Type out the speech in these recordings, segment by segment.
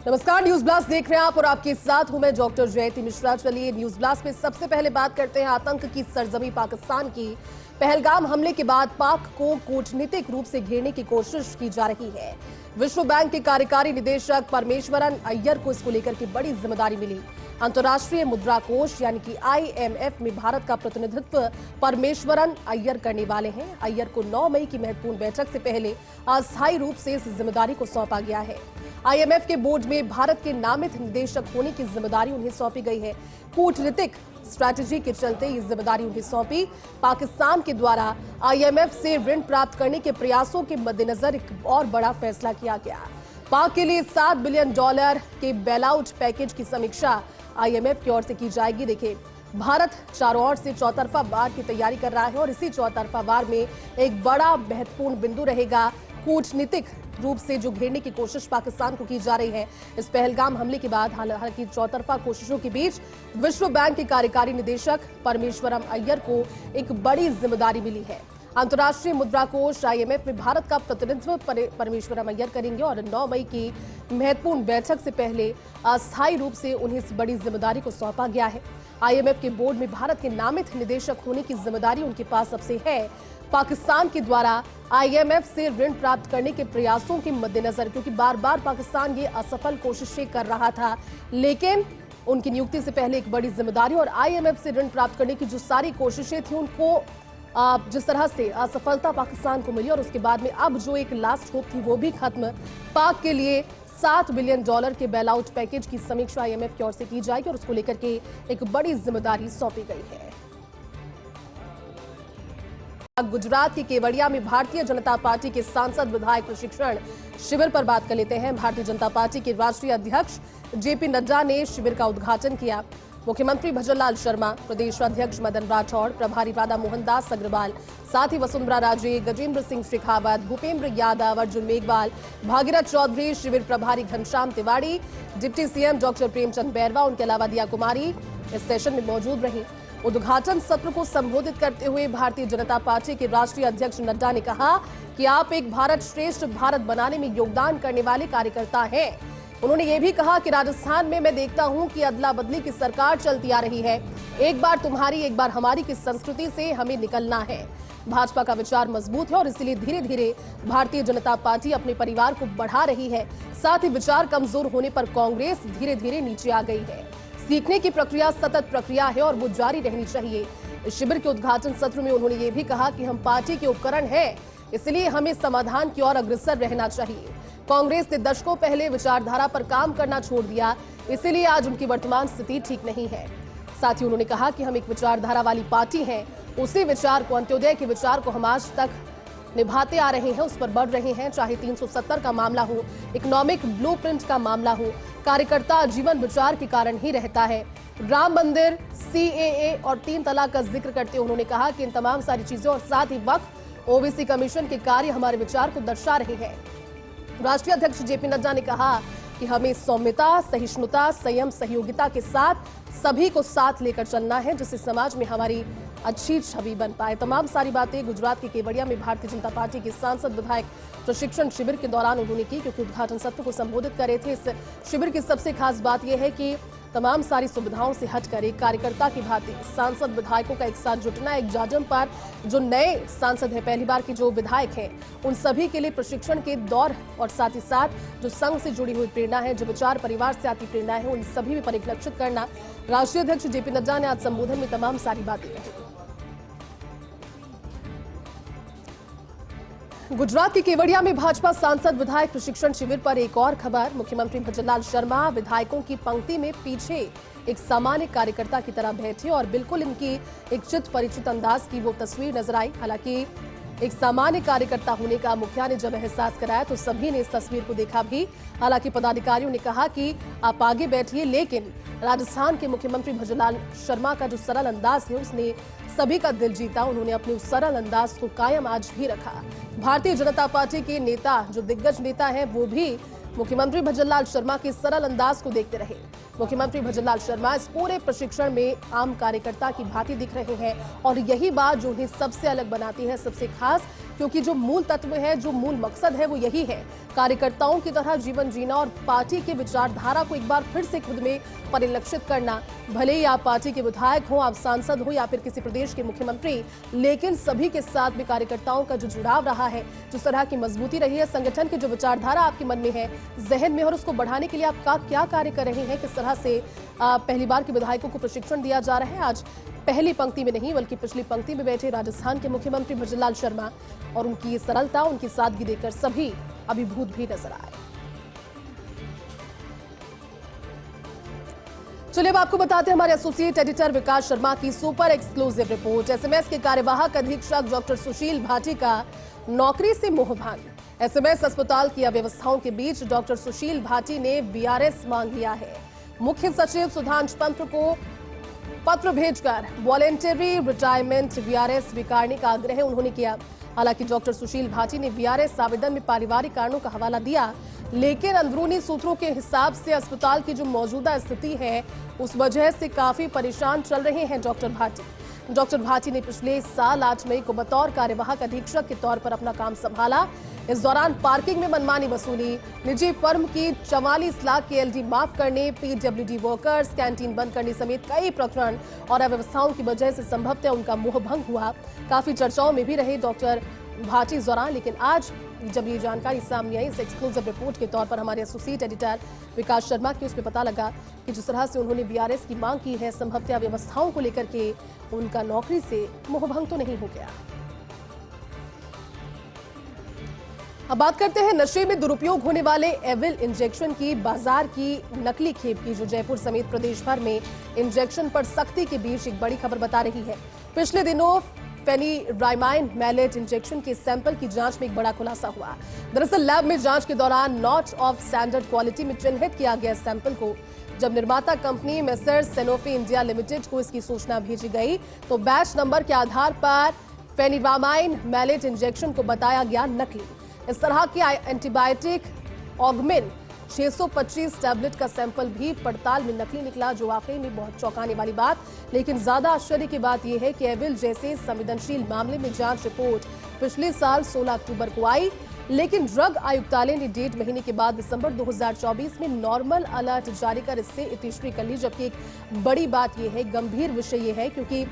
नमस्कार, news blast देख रहे हैं आप और आपके साथ हूं मैं डॉक्टर जयती मिश्रा। चलिए न्यूज ब्लास्ट में सबसे पहले बात करते हैं आतंक की सरजमी पाकिस्तान की। पहलगाम हमले के बाद पाक को कूटनीतिक रूप से घेरने की कोशिश की जा रही है। विश्व बैंक के कार्यकारी निदेशक परमेश्वरन अय्यर को इसको लेकर की बड़ी जिम्मेदारी मिली। अंतर्राष्ट्रीय मुद्रा कोष यानी कि IMF में भारत का प्रतिनिधित्व परमेश्वरन अय्यर करने वाले हैं। अय्यर को 9 मई की महत्वपूर्ण बैठक से पहले अस्थायी रूप से इस जिम्मेदारी को सौंपा गया है। IMF के बोर्ड में भारत के नामित निदेशक होने की जिम्मेदारी उन्हें सौंपी गई है। कूटनीतिक स्ट्रैटेजी के चलते ये जिम्मेदारी उन्हें सौंपी। पाकिस्तान के द्वारा IMF से ऋण प्राप्त करने के प्रयासों के मद्देनजर एक और बड़ा फैसला किया गया। पाक के लिए $7 बिलियन के बेलआउट पैकेज की समीक्षा IMF की ओर से की जाएगी। देखिए, भारत चारों ओर से चौतरफा वार की तैयारी कर रहा है और इसी चौतरफा वार में एक बड़ा महत्वपूर्ण बिंदु रहेगा कूटनीतिक रूप से जो घेरने की कोशिश पाकिस्तान को की जा रही है। इस पहलगाम हमले के बाद हालांकि चौतरफा कोशिशों के बीच विश्व बैंक के कार्यकारी निदेशक परमेश्वरन अय्यर को एक बड़ी जिम्मेदारी मिली है। अंतर्राष्ट्रीय मुद्रा कोष IMF में भारत का प्रतिनिधित्व परमेश्वरन अय्यर करेंगे और 9 मई की महत्वपूर्ण बैठक से पहले अस्थायी रूप से उन्हें इस बड़ी जिम्मेदारी को सौंपा गया है। IMF के बोर्ड में भारत के नामित निदेशक होने की जिम्मेदारी उनके पास अब से है। पाकिस्तान के द्वारा IMF से ऋण प्राप्त करने के प्रयासों के मद्देनजर, क्योंकि बार बार पाकिस्तान ये असफल कोशिशें कर रहा था, लेकिन उनकी नियुक्ति से पहले एक बड़ी जिम्मेदारी और IMF से ऋण प्राप्त करने की जो सारी कोशिशें थी उनको जिस तरह से असफलता पाकिस्तान को मिली और उसके बाद में अब जो एक लास्ट होप थी वो भी खत्म। पाक के लिए $7 बिलियन के बेलआउट पैकेज की समीक्षा IMF की ओर से की जाएगी और उसको लेकर के एक बड़ी जिम्मेदारी सौंपी गई है। गुजरात के केवड़िया में भारतीय जनता पार्टी के सांसद विधायक प्रशिक्षण शिविर पर बात कर लेते हैं। भारतीय जनता पार्टी के राष्ट्रीय अध्यक्ष JP नड्डा ने शिविर का उद्घाटन किया। मुख्यमंत्री भजनलाल शर्मा, प्रदेश अध्यक्ष मदन राठौड़, प्रभारी राधा मोहन दास अग्रवाल, साथ ही वसुंधरा राजे, गजेंद्र सिंह शेखावत, भूपेंद्र यादव, अर्जुन मेघवाल, भागीरथ चौधरी, शिविर प्रभारी Ghanshyam Tiwari, deputy CM doctor Premchand Bairwa, उनके अलावा दिया कुमारी इस सेशन में मौजूद रही। उद्घाटन सत्र को संबोधित करते हुए भारतीय जनता पार्टी के राष्ट्रीय अध्यक्ष नड्डा ने कहा कि आप एक भारत श्रेष्ठ भारत बनाने में योगदान करने वाले कार्यकर्ता हैं। उन्होंने ये भी कहा कि राजस्थान में मैं देखता हूं कि अदला बदली की सरकार चलती आ रही है। एक बार तुम्हारी एक बार हमारी की संस्कृति से हमें निकलना है। भाजपा का विचार मजबूत है और इसलिए धीरे धीरे भारतीय जनता पार्टी अपने परिवार को बढ़ा रही है। साथ ही विचार कमजोर होने पर कांग्रेस धीरे धीरे नीचे आ गई है। सीखने की प्रक्रिया सतत प्रक्रिया है और वो जारी रहनी चाहिए। इस शिविर के उद्घाटन सत्र में उन्होंने ये भी कहा कि हम पार्टी के उपकरण हैं, इसलिए हमें समाधान की ओर अग्रसर रहना चाहिए। कांग्रेस ने दशकों पहले विचारधारा पर काम करना छोड़ दिया, इसीलिए आज उनकी वर्तमान स्थिति ठीक नहीं है। साथ ही उन्होंने कहा कि हम एक विचारधारा वाली पार्टी हैं, उसी विचार को, अंत्योदय के विचार को हम आज तक निभाते आ रहे हैं, उस पर बढ़ रहे हैं। चाहे 370 का मामला हो, इकोनॉमिक ब्लूप्रिंट का मामला हो, कार्यकर्ता जीवन विचार के कारण ही रहता है। राम मंदिर, CAA और 3 तलाक का जिक्र करते उन्होंने कहा कि इन तमाम सारी चीजों और साथ ही वक्फ OBC कमीशन के कार्य हमारे विचार को दर्शा रहे हैं। राष्ट्रीय अध्यक्ष JP नड्डा ने कहा कि हमें सौम्यता, सहिष्णुता, संयम, सहयोगिता के साथ सभी को साथ लेकर चलना है, जिससे समाज में हमारी अच्छी छवि बन पाए। तमाम सारी बातें गुजरात के केवड़िया में भारतीय जनता पार्टी के सांसद विधायक प्रशिक्षण शिविर के दौरान उन्होंने की, क्योंकि उद्घाटन सत्र को संबोधित कर रहे थे। इस शिविर की सबसे खास बात यह है कि तमाम सारी सुविधाओं से हटकर एक कार्यकर्ता की भांति सांसद विधायकों का एक साथ जुटना, एक जाजम पर जो नए सांसद हैं, पहली बार के जो विधायक हैं, उन सभी के लिए प्रशिक्षण के दौर और साथ ही साथ जो संघ से जुड़ी हुई प्रेरणा है, जो विचार परिवार से आती प्रेरणा है, उन सभी में परिलक्षित करना। राष्ट्रीय अध्यक्ष JP नड्डा ने आज संबोधन में तमाम सारी बातें कही। गुजरात के केवड़िया में भाजपा सांसद विधायक प्रशिक्षण शिविर पर एक और खबर। मुख्यमंत्री भजनलाल शर्मा विधायकों की पंक्ति में पीछे एक सामान्य कार्यकर्ता की तरह बैठे और बिल्कुल इनकी एक चित परिचित अंदाज की वो तस्वीर नजर आई। हालांकि एक सामान्य कार्यकर्ता होने का मुखिया ने जब एहसास कराया तो सभी ने इस तस्वीर को देखा भी। हालांकि पदाधिकारियों ने कहा कि आप आगे बैठिए, लेकिन राजस्थान के मुख्यमंत्री भजनलाल शर्मा का जो सरल अंदाज है उसने सभी का दिल जीता। उन्होंने अपने उस सरल अंदाज को कायम आज भी रखा। भारतीय जनता पार्टी के नेता, जो दिग्गज नेता हैं, वो भी मुख्यमंत्री भजनलाल शर्मा के सरल अंदाज को देखते रहे। मुख्यमंत्री भजनलाल शर्मा इस पूरे प्रशिक्षण में आम कार्यकर्ता की भांति दिख रहे हैं और यही बात जो उन्हें सबसे अलग बनाती है, सबसे खास, क्योंकि जो मूल तत्व है, जो मूल मकसद है वो यही है, कार्यकर्ताओं की तरह जीवन जीना और पार्टी के विचारधारा को एक बार फिर से खुद में परिलक्षित करना। भले ही आप पार्टी के विधायक हो, आप सांसद हो या फिर किसी प्रदेश के मुख्यमंत्री, लेकिन सभी के साथ भी कार्यकर्ताओं का जो जुड़ाव रहा है, जिस तरह की मजबूती रही है, संगठन की जो विचारधारा आपके मन में है, जहन में, और उसको बढ़ाने के लिए आप क्या कार्य कर रहे हैं, किस तरह से पहली बार के विधायकों को प्रशिक्षण दिया जा रहा है। आज पहली पंक्ति में नहीं बल्कि पिछली पंक्ति में बैठे राजस्थान के मुख्यमंत्री भजनलाल शर्मा और उनकी सरलता, उनकी सादगी देखकर सभी अभिभूत भी नजर आए। चलिए अब आपको बताते हैं हमारे एसोसिएट एडिटर विकास शर्मा की सुपर एक्सक्लूसिव रिपोर्ट। एसएमएस के कार्यवाहक अधीक्षक डॉक्टर सुशील भाटी का नौकरी से मोहभंग। एसएमएस अस्पताल की अव्यवस्थाओं के बीच डॉक्टर सुशील भाटी ने वीआरएस मांग लिया है। मुख्य सचिव सुधांश पंत को पत्र भेजकर वॉलेंटरी रिटायरमेंट वीआरएस स्वीकारने का आग्रह उन्होंने किया। हालांकि डॉक्टर सुशील भाटी ने वीआरएस आवेदन में पारिवारिक कारणों का हवाला दिया, लेकिन अंदरूनी सूत्रों के हिसाब से अस्पताल की जो मौजूदा स्थिति है उस वजह से काफी परेशान चल रहे हैं डॉक्टर भाटी। डॉक्टर भाटी ने पिछले साल 8 मई को बतौर कार्यवाहक अधीक्षक के तौर पर अपना काम संभाला। इस दौरान पार्किंग में मनमानी वसूली, निजी फर्म की 44 लाख के एलडी माफ करने, पीडब्ल्यूडी वर्कर्स, कैंटीन बंद करने समेत कई प्रकरण और अव्यवस्थाओं की वजह से संभवतः उनका मोहभंग हुआ। काफी चर्चाओं में भी रहे डॉक्टर भाटी इस दौरान, लेकिन आज जब ये जानकारी सामने आई, इस एक्सक्लूसिव रिपोर्ट के तौर पर हमारे एसोसिएट एडिटर विकास शर्मा की, उसमें पता लगा कि जिस तरह से उन्होंने वीआरएस की मांग की है, संभवतः व्यवस्थाओं को लेकर के उनका नौकरी से मोहभंग तो नहीं हो गया। अब बात करते हैं नशे में दुरुपयोग होने वाले एविल इंजेक्शन की, बाजार की नकली खेप की, जो जयपुर समेत प्रदेश भर में इंजेक्शन पर सख्ती के बीच एक बड़ी खबर बता रही है। पिछले दिनों फेनिरामाइन मैलेट इंजेक्शन के सैंपल की जांच में एक बड़ा खुलासा हुआ। दरअसल लैब में जांच के दौरान नॉट ऑफ स्टैंडर्ड क्वालिटी में चिन्हित किया गया सैंपल को जब निर्माता company messrs Sanofi India limited को इसकी सूचना भेजी गई तो बैच नंबर के आधार पर फेनिरामाइन मैलेट इंजेक्शन को बताया गया नकली। इस तरह की एंटीबायोटिक ऑगमेन 625 टैबलेट का सैंपल भी पड़ताल में नकली निकला, जो वाकई में बहुत चौंकाने वाली बात। लेकिन ज्यादा आश्चर्य की बात यह है कि एविल जैसे संवेदनशील मामले में जांच रिपोर्ट पिछले साल 16 अक्टूबर को आई, लेकिन ड्रग आयुक्तालय ने 1.5 महीने के बाद दिसंबर 2024 में नॉर्मल अलर्ट जारी कर इससे इतिश्री कर ली। जबकि एक बड़ी बात यह है, गंभीर विषय यह है, क्योंकि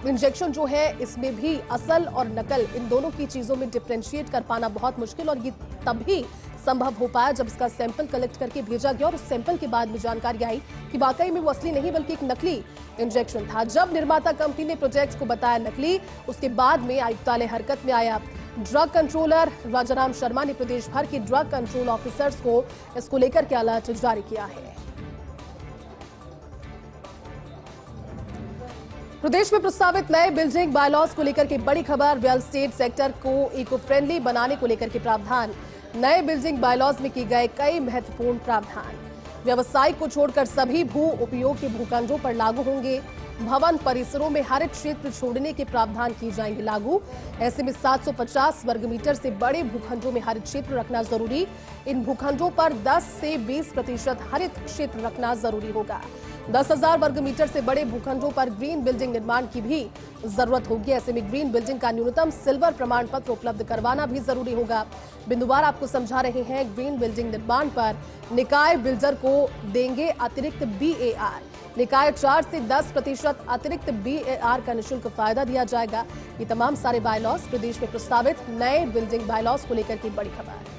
इंजेक्शन जो है इसमें भी असल और नकल, इन दोनों की चीजों में डिफरेंशिएट कर पाना बहुत मुश्किल, और ये तभी संभव हो पाया जब इसका सैंपल कलेक्ट करके भेजा गया और उस सैंपल के बाद में जानकारी आई कि वाकई में वो असली नहीं बल्कि एक नकली इंजेक्शन था। जब निर्माता कंपनी ने प्रोजेक्ट को बताया नकली, उसके बाद में आयुक्तालय हरकत में आया। ड्रग कंट्रोलर राजाराम शर्मा ने प्रदेश भर के ड्रग कंट्रोल ऑफिसर्स को इसको लेकर के अलर्ट जारी किया है। प्रदेश में प्रस्तावित नए बिल्डिंग बायलॉज को लेकर के बड़ी खबर। रियल एस्टेट सेक्टर को इको फ्रेंडली बनाने को लेकर के प्रावधान। नए बिल्डिंग बायलॉज में किए गए कई महत्वपूर्ण प्रावधान व्यवसायिक को छोड़कर सभी भू उपयोग के भूखंडों पर लागू होंगे। भवन परिसरों में हरित क्षेत्र छोड़ने के प्रावधान किए जाएंगे लागू। ऐसे में 750 वर्ग मीटर से बड़े भूखंडों में हरित क्षेत्र रखना जरूरी। इन भूखंडों पर 10 से 20% हरित क्षेत्र रखना जरूरी होगा। 10,000 वर्ग मीटर से बड़े भूखंडों पर ग्रीन बिल्डिंग निर्माण की भी जरूरत होगी। ऐसे में ग्रीन बिल्डिंग का न्यूनतम सिल्वर प्रमाण पत्र उपलब्ध करवाना भी जरूरी होगा। बिंदुवार आपको समझा रहे हैं, ग्रीन बिल्डिंग निर्माण पर निकाय बिल्डर को देंगे अतिरिक्त BAR। निकाय 4 से 10% अतिरिक्त BAR का निःशुल्क फायदा दिया जाएगा। ये तमाम सारे बायलॉज प्रदेश में प्रस्तावित नए बिल्डिंग बायलॉज को लेकर की बड़ी खबर।